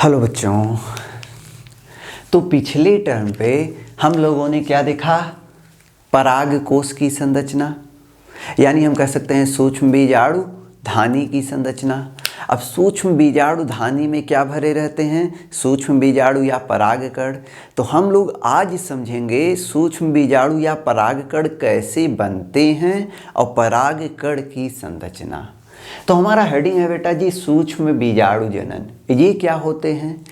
Hello बच्चों। तो पिछले टर्म पे हम लोगों ने क्या देखा? परागकोश की संरचना, यानी हम कह सकते हैं सूक्ष्म बीजाणु धानी की संरचना। अब सूक्ष्म बीजाणु धानी में क्या भरे रहते हैं? सूक्ष्म बीजाणु या परागकण। तो हम लोग आज समझेंगे सूक्ष्म बीजाणु या परागकण कैसे बनते हैं और परागकण की संरचना। तो हमारा हेडिंग है बेटा जी सूक्ष्म बीजाणु जनन। ये क्या होते हैं?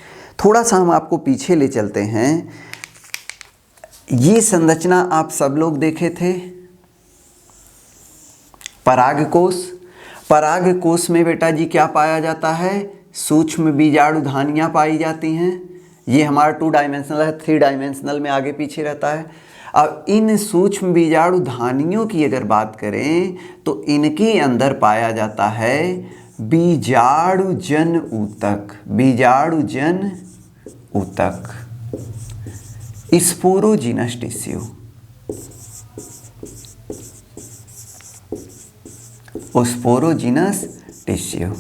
थोड़ा सा हम आपको पीछे ले चलते हैं। ये संरचना आप सब लोग देखे थे, परागकोश। परागकोश में बेटा जी क्या पाया जाता है? सूक्ष्म बीजाणु धानियाँ पाई जाती हैं। ये हमारा 2 डायमेंशनल है, 3 डायमेंशनल में आगे पीछे रहता है। अब इन सूक्ष्म बीजाणु धानियों की अगर बात करें तो इनके अंदर पाया जाता है बीजाणुजन ऊतक। बीजाणुजन ऊतक, स्पोरोजिनस टिश्यू। स्पोरोजिनस टिश्यू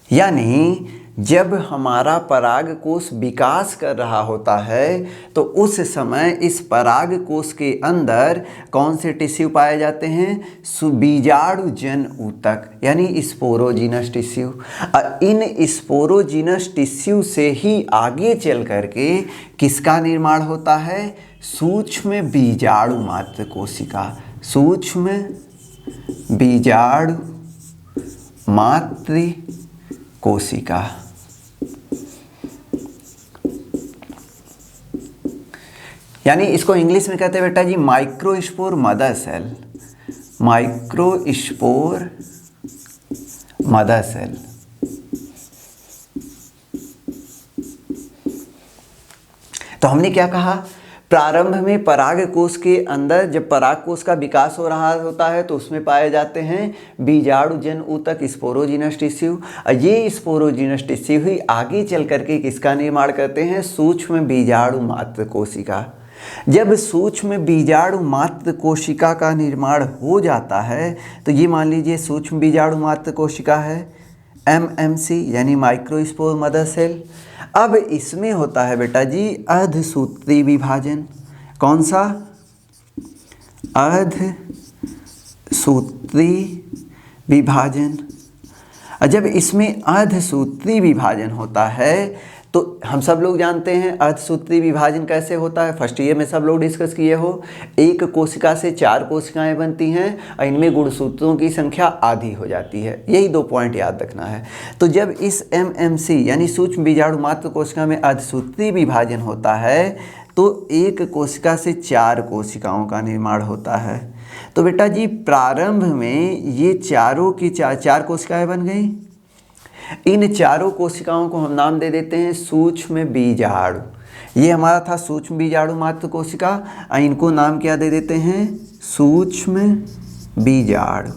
यानी जब हमारा परागकोश विकास कर रहा होता है तो उस समय इस परागकोश के अंदर कौन से टिश्यू पाए जाते हैं? बीजाणुजन ऊतक यानी स्पोरोजिनस टिश्यू। इन स्पोरोजिनस टिश्यू से ही आगे चल करके किसका निर्माण होता है? सूक्ष्म बीजाणु मात्र कोशिका। सूक्ष्म बीजाणु मात्र कोशिका। यानी इसको इंग्लिश में कहते हैं बेटा जी microspore mother cell. Microspore mother cell. तो हमने क्या कहा? प्रारंभ में परागकोश के अंदर जब परागकोश का विकास हो रहा होता है तो उसमें पाए जाते हैं बीजाणुजन ऊतक, स्पोरोजिनस टिश्यू। ये स्पोरोजिनस टिश्यू ही आगे चल करके किसका निर्माण करते हैं? सूक्ष्म बीजाणु मात्र कोशिका। जब सूक्ष्म बीजाणु मात्र कोशिका का निर्माण हो जाता है तो ये मान लीजिए सूक्ष्म बीजाणु मात्र कोशिका है, MMC यानी माइक्रोस्पोर मदर सेल। अब इसमें होता है बेटा जी अर्धसूत्री विभाजन। कौन सा? अर्धसूत्री विभाजन। जब इसमें अर्धसूत्री विभाजन होता है तो हम सब लोग जानते हैं अर्धसूत्री विभाजन कैसे होता है। फर्स्ट ईयर में सब लोग डिस्कस किए हो। एक कोशिका से 4 कोशिकाएं बनती हैं और इनमें गुणसूत्रों की संख्या आधी हो जाती है। यही 2 पॉइंट याद रखना है। तो जब इस MMC यानी सूक्ष्म बीजाणु मात्र कोशिका में अर्धसूत्री विभाजन होता है तो एक कोशिका से 4 कोशिकाओं का निर्माण होता है। तो बेटा जी प्रारंभ में ये चारों की 4 कोशिकाएं बन गई। इन चारों कोशिकाओं को हम नाम दे देते हैं सूक्ष्म बीजाणु। ये हमारा था सूक्ष्म बीजाणु मात्र कोशिका। इनको नाम क्या दे देते हैं? सूक्ष्म बीजाणु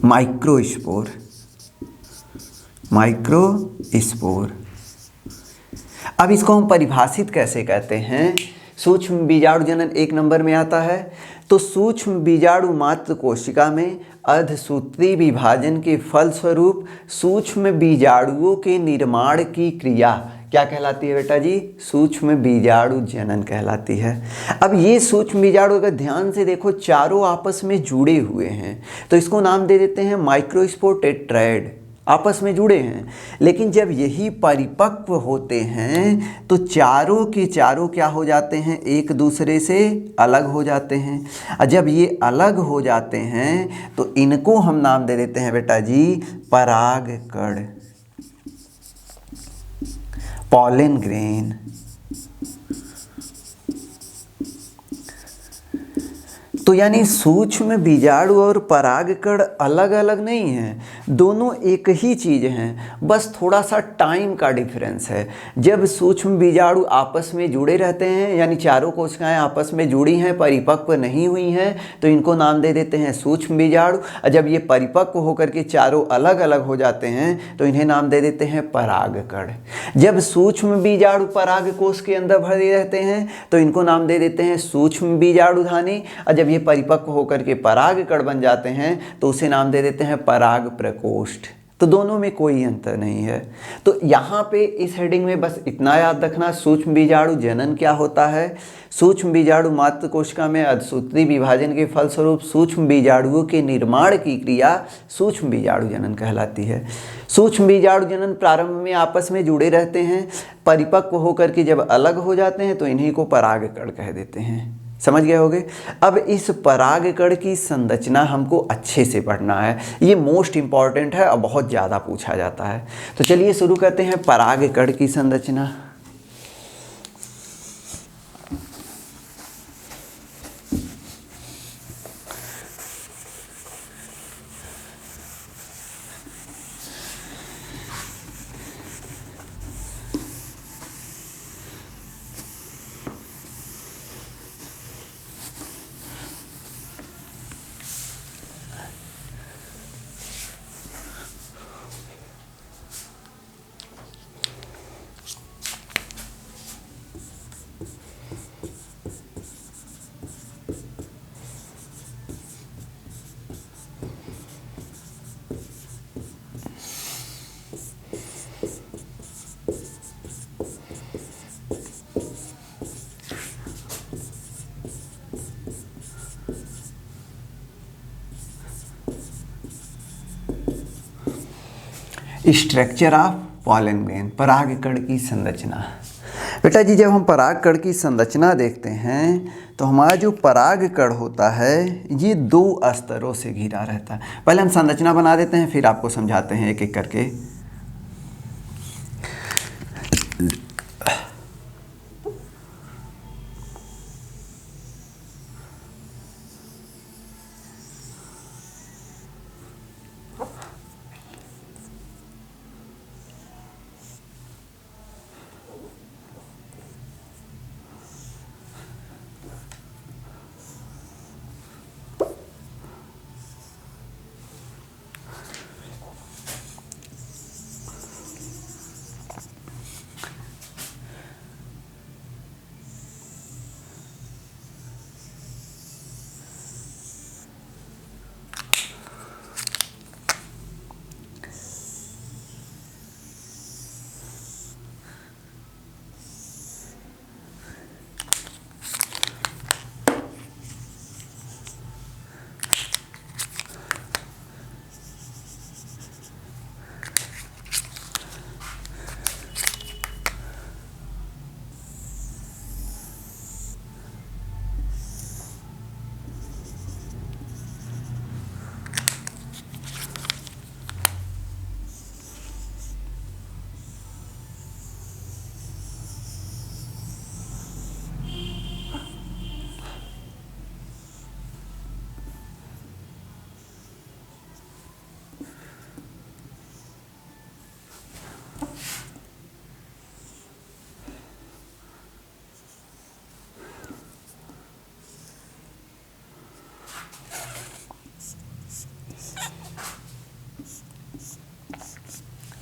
माइक्रोस्पोर। माइक्रोस्पोर। अब इसको हम परिभाषित कैसे कहते हैं? सूक्ष्म बीजाणु जनन 1 नंबर में आता है। तो सूक्ष्म बीजाणु मात्र कोशिका में अर्धसूत्री विभाजन के फलस्वरूप सूक्ष्म बीजाणुओं के निर्माण की क्रिया क्या कहलाती है बेटा जी? सूक्ष्म बीजाणु जनन कहलाती है। अब ये सूक्ष्म बीजाणु अगर ध्यान से देखो चारों आपस में जुड़े हुए हैं तो इसको नाम दे देते हैं माइक्रोस्पोर टेट्राएड। आपस में जुड़े हैं, लेकिन जब यही परिपक्व होते हैं तो चारों के चारों क्या हो जाते हैं? एक दूसरे से अलग हो जाते हैं। और जब ये अलग हो जाते हैं तो इनको हम नाम दे देते हैं बेटा जी परागकण, पॉलन ग्रेन। तो यानी सूक्ष्म बीजाणु और परागकण अलग अलग नहीं हैं, दोनों एक ही चीज़ हैं, बस थोड़ा सा टाइम का डिफरेंस है। जब सूक्ष्म बीजाणु आपस में जुड़े रहते हैं यानी चारों कोशिकाएं आपस में जुड़ी हैं, परिपक्व नहीं हुई हैं, तो इनको नाम दे देते हैं सूक्ष्म बीजाणु। और जब ये परिपक्व होकर के चारों अलग अलग हो जाते हैं तो इन्हें नाम दे देते हैं परागकण। जब सूक्ष्म बीजाणु परागकोश के अंदर भरे रहते हैं तो इनको नाम दे देते हैं सूक्ष्म बीजाणुधानी। और जब ये परिपक्व होकर के परागकण बन जाते हैं तो उसे नाम दे देते हैं पराग प्रकोष्ठ। तो दोनों में कोई अंतर नहीं है। तो यहाँ पे इस हेडिंग में बस इतना याद रखना, सूक्ष्म बीजाणु जनन क्या होता है। सूक्ष्म बीजाणु मातृ कोशिका में अर्धसूत्री विभाजन के फलस्वरूप सूक्ष्म बीजाणुओं के निर्माण की क्रिया सूक्ष्म बीजाणु जनन कहलाती है। सूक्ष्म बीजाणु जनन प्रारंभ में आपस में जुड़े रहते हैं, परिपक्व होकर के जब अलग हो जाते हैं तो इन्हीं को परागकण कह देते हैं। समझ गए होगे। अब इस परागकण की संरचना हमको अच्छे से पढ़ना है, ये मोस्ट इंपॉर्टेंट है और बहुत ज़्यादा पूछा जाता है। तो चलिए शुरू करते हैं परागकण की संरचना। स्ट्रक्चर ऑफ पॉलन ग्रेन, परागकण की संरचना। बेटा जी जब हम परागकण की संरचना देखते हैं तो हमारा जो परागकण होता है ये 2 स्तरों से घिरा रहता है। पहले हम संरचना बना देते हैं, फिर आपको समझाते हैं एक एक करके।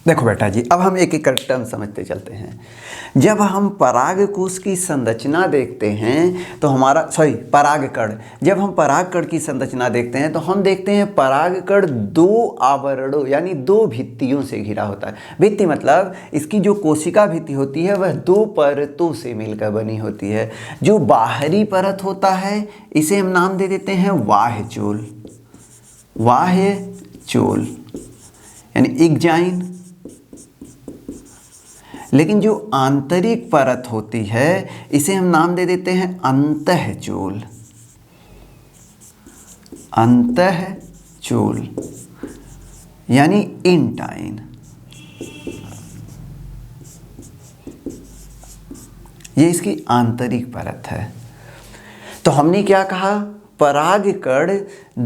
देखो बेटा जी अब हम एक एक टर्म समझते चलते हैं। जब हम परागकोश की संरचना देखते हैं तो हमारा परागकण, जब हम परागकण की संरचना देखते हैं तो हम देखते हैं परागकण 2 आवरणों यानी 2 भित्तियों से घिरा होता है। भित्ति मतलब इसकी जो कोशिका भित्ति होती है वह 2 परतों से मिलकर बनी होती है। जो बाहरी परत होता है इसे हम नाम दे देते हैं वाह्यचोल, वाह्यचोल यानी इक्जाइन। लेकिन जो आंतरिक परत होती है इसे हम नाम दे देते हैं अंतःचोल, अंतःचोल यानी इंटाइन। ये इसकी आंतरिक परत है। तो हमने क्या कहा, परागकण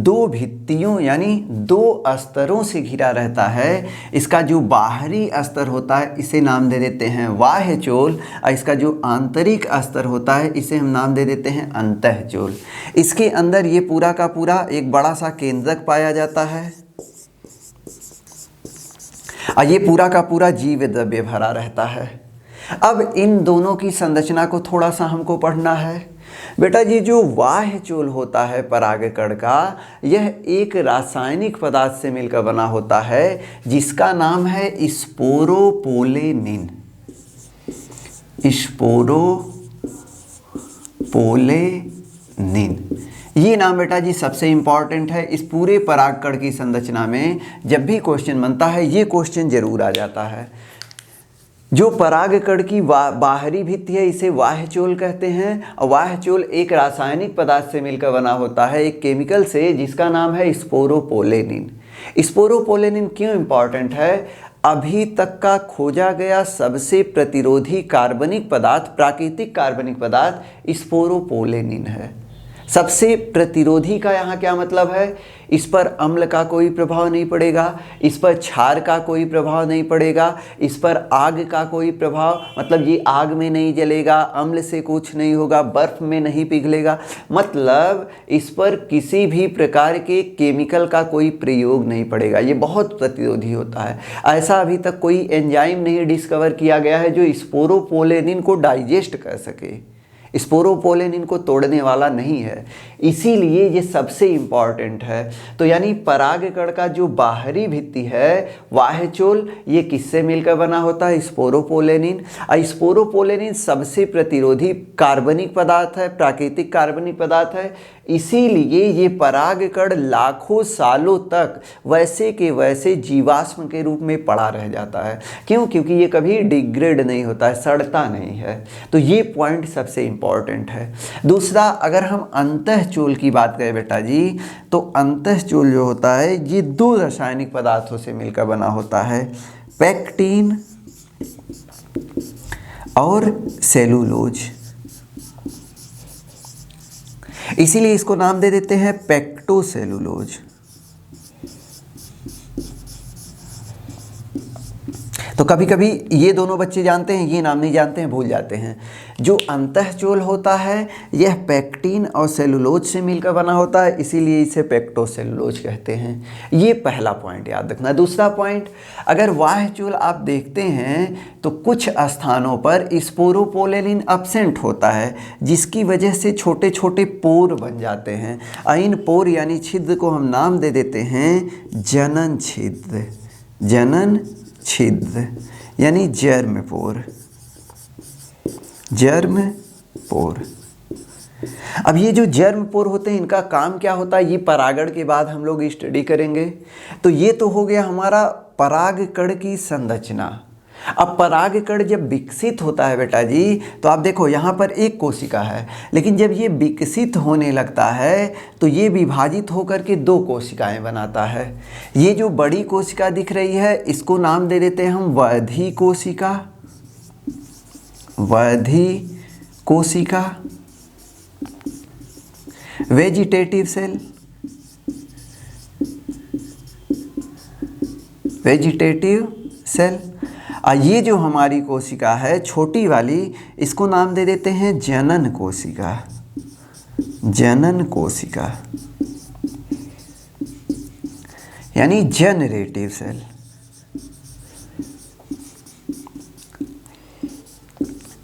2 भित्तियों यानी 2 स्तरों से घिरा रहता है। इसका जो बाहरी स्तर होता है इसे नाम दे देते हैं वाह्यचोल और इसका जो आंतरिक स्तर होता है इसे हम नाम दे देते हैं अंतःचोल। इसके अंदर ये पूरा का पूरा एक बड़ा सा केंद्रक पाया जाता है और ये पूरा का पूरा जीव द्रव्य भरा रहता है। अब इन दोनों की संरचना को थोड़ा सा हमको पढ़ना है। बेटा जी जो बाह्य चोल होता है परागकण का, यह एक रासायनिक पदार्थ से मिलकर बना होता है जिसका नाम है स्पोरोपोलेनिन। स्पोरोपोलेनिन, ये नाम बेटा जी सबसे इंपॉर्टेंट है। इस पूरे परागकण की संरचना में जब भी क्वेश्चन बनता है ये क्वेश्चन जरूर आ जाता है। जो परागकण की बाहरी भित्ति है इसे बाह्यचोल कहते हैं, और बाह्यचोल एक रासायनिक पदार्थ से मिलकर बना होता है, एक केमिकल से, जिसका नाम है स्पोरोपोलेनिन। स्पोरोपोलेनिन क्यों इंपॉर्टेंट है? अभी तक का खोजा गया सबसे प्रतिरोधी कार्बनिक पदार्थ, प्राकृतिक कार्बनिक पदार्थ स्पोरोपोलेनिन है। सबसे प्रतिरोधी का यहाँ क्या मतलब है? इस पर अम्ल का कोई प्रभाव नहीं पड़ेगा, इस पर क्षार का कोई प्रभाव नहीं पड़ेगा, इस पर आग का कोई प्रभाव, मतलब ये आग में नहीं जलेगा, अम्ल से कुछ नहीं होगा, बर्फ में नहीं पिघलेगा, मतलब इस पर किसी भी प्रकार के केमिकल का कोई प्रयोग नहीं पड़ेगा। ये बहुत प्रतिरोधी होता है। ऐसा अभी तक कोई एंजाइम नहीं डिस्कवर किया गया है जो स्पोरोपोलेनिन को डाइजेस्ट कर सके। स्पोरोपोलेनिन को तोड़ने वाला नहीं है, इसीलिए ये सबसे इम्पॉर्टेंट है। तो यानी परागकण का जो बाहरी भित्ति है बाह्यचोल, ये किससे मिलकर बना होता है? स्पोरोपोलेनिन। स्पोरोपोलेनिन सबसे प्रतिरोधी कार्बनिक पदार्थ है, प्राकृतिक कार्बनिक पदार्थ है, इसीलिए ये परागकण लाखों सालों तक वैसे के वैसे जीवाश्म के रूप में पड़ा रह जाता है। क्यों? क्योंकि ये कभी डिग्रेड नहीं होता है, सड़ता नहीं है। तो ये पॉइंट सबसे इम्पॉर्टेंट है। दूसरा, अगर हम अंतःचोल की बात करें बेटा जी, तो अंतःचोल जो होता है ये दो रासायनिक पदार्थों से मिलकर बना होता है, पेक्टिन और सेलुलोज। इसीलिए इसको नाम दे देते हैं पेक्टोसेलुलोज। तो कभी कभी ये दोनों बच्चे जानते हैं, ये नाम नहीं जानते हैं, भूल जाते हैं। जो अंतःचोल होता है यह पेक्टिन और सेलुलोज से मिलकर बना होता है, इसीलिए इसे पेक्टोसेलुलोज कहते हैं। ये पहला पॉइंट याद रखना। दूसरा पॉइंट, अगर बाह्यचोल आप देखते हैं तो कुछ स्थानों पर स्पोरोपोलेनिन एब्सेंट होता है, जिसकी वजह से छोटे छोटे पोर बन जाते हैं। इन पोर यानी छिद्र को हम नाम दे देते हैं जनन छिद्र। जनन छिद्र यानी जर्म पोर। जर्म पोर। अब ये जो जर्म पोर होते हैं इनका काम क्या होता है, ये परागण के बाद हम लोग स्टडी करेंगे। तो ये तो हो गया हमारा परागकण की संरचना। अब परागकण जब विकसित होता है बेटा जी, तो आप देखो यहाँ पर एक कोशिका है, लेकिन जब ये विकसित होने लगता है तो ये विभाजित होकर के दो कोशिकाएं बनाता है। ये जो बड़ी कोशिका दिख रही है इसको नाम दे देते हैं हम वर्धी कोशिका। वर्धी कोशिका, वेजिटेटिव सेल। Vegetative cell. ये जो हमारी कोशिका है छोटी वाली, इसको नाम दे देते हैं जनन कोशिका। जनन कोशिका यानी जनरेटिव सेल।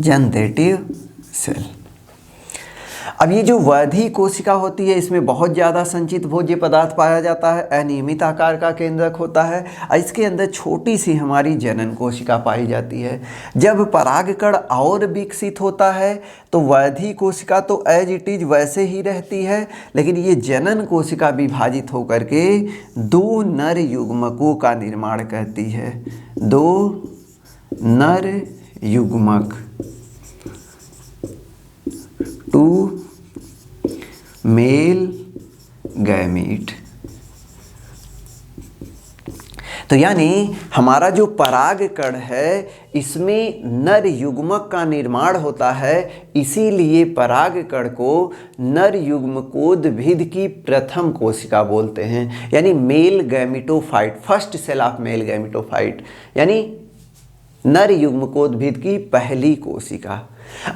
Generative cell. अब ये जो वर्धी कोशिका होती है इसमें बहुत ज़्यादा संचित भोज्य पदार्थ पाया जाता है, अनियमित आकार का केंद्रक होता है। इसके अंदर छोटी सी हमारी जनन कोशिका पाई जाती है। जब परागकण और विकसित होता है तो वर्धी कोशिका तो एज इट इज वैसे ही रहती है, लेकिन ये जनन कोशिका विभाजित होकर के दो नर युग्मकों का निर्माण करती है। दो नर युग्मक, टू मेल गैमीट। तो यानी हमारा जो परागकण है इसमें नर युग्मक का निर्माण होता है, इसीलिए परागकण को नर युग्मकोद्भिद की प्रथम कोशिका बोलते हैं, यानी male gametophyte, first cell of male gametophyte, यानी नर युग्मकोद्भिद की पहली कोशिका।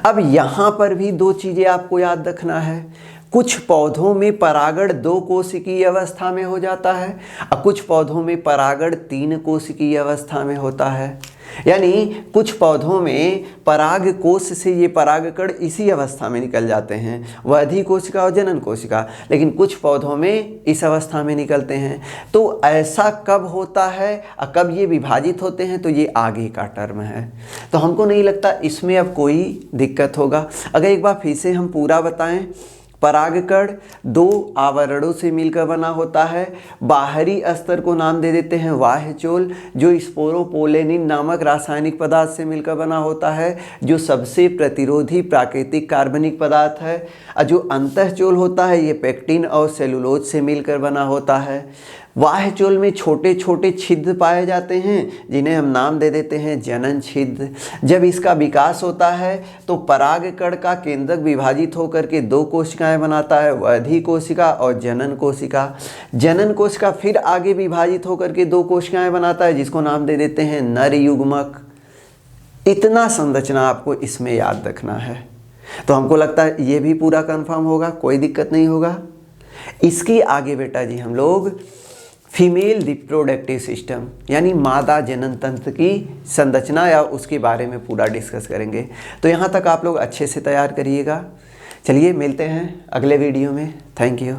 अब यहाँ पर भी दो चीज़ें आपको याद रखना है। कुछ पौधों में परागण दो कोशिकीय अवस्था में हो जाता है और कुछ पौधों में परागण तीन कोशिकीय अवस्था में होता है। यानी कुछ पौधों में पराग कोश से ये परागकण इसी अवस्था में निकल जाते हैं, वधी कोशिका और जनन कोशिका, लेकिन कुछ पौधों में इस अवस्था में निकलते हैं। तो ऐसा कब होता है और कब ये विभाजित होते हैं, तो ये आगे का टर्म है। तो हमको नहीं लगता इसमें अब कोई दिक्कत होगा। अगर एक बार फिर से हम पूरा बताएं, परागकण दो आवरणों से मिलकर बना होता है। बाहरी स्तर को नाम दे देते हैं बाह्यचोल, जो स्पोरोपोलेनिन नामक रासायनिक पदार्थ से मिलकर बना होता है, जो सबसे प्रतिरोधी प्राकृतिक कार्बनिक पदार्थ है। और जो अंतःचोल होता है ये पेक्टिन और सेलुलोज से मिलकर बना होता है। बाह्यचोल में छोटे छोटे छिद्र पाए जाते हैं जिन्हें हम नाम दे देते हैं जनन छिद्र। जब इसका विकास होता है तो परागकण का केंद्रक विभाजित होकर के दो कोशिकाएं बनाता है, वधी कोशिका और जनन कोशिका। जनन कोशिका फिर आगे विभाजित होकर के दो कोशिकाएं बनाता है जिसको नाम दे देते हैं नर युग्मक। इतना संरचना आपको इसमें याद रखना है। तो हमको लगता है ये भी पूरा कंफर्म होगा, कोई दिक्कत नहीं होगा। इसके आगे बेटा जी हम लोग फीमेल रिप्रोडक्टिव सिस्टम यानी मादा जनन तंत्र की संरचना या उसके बारे में पूरा डिस्कस करेंगे। तो यहाँ तक आप लोग अच्छे से तैयार करिएगा। चलिए मिलते हैं अगले वीडियो में। Thank you.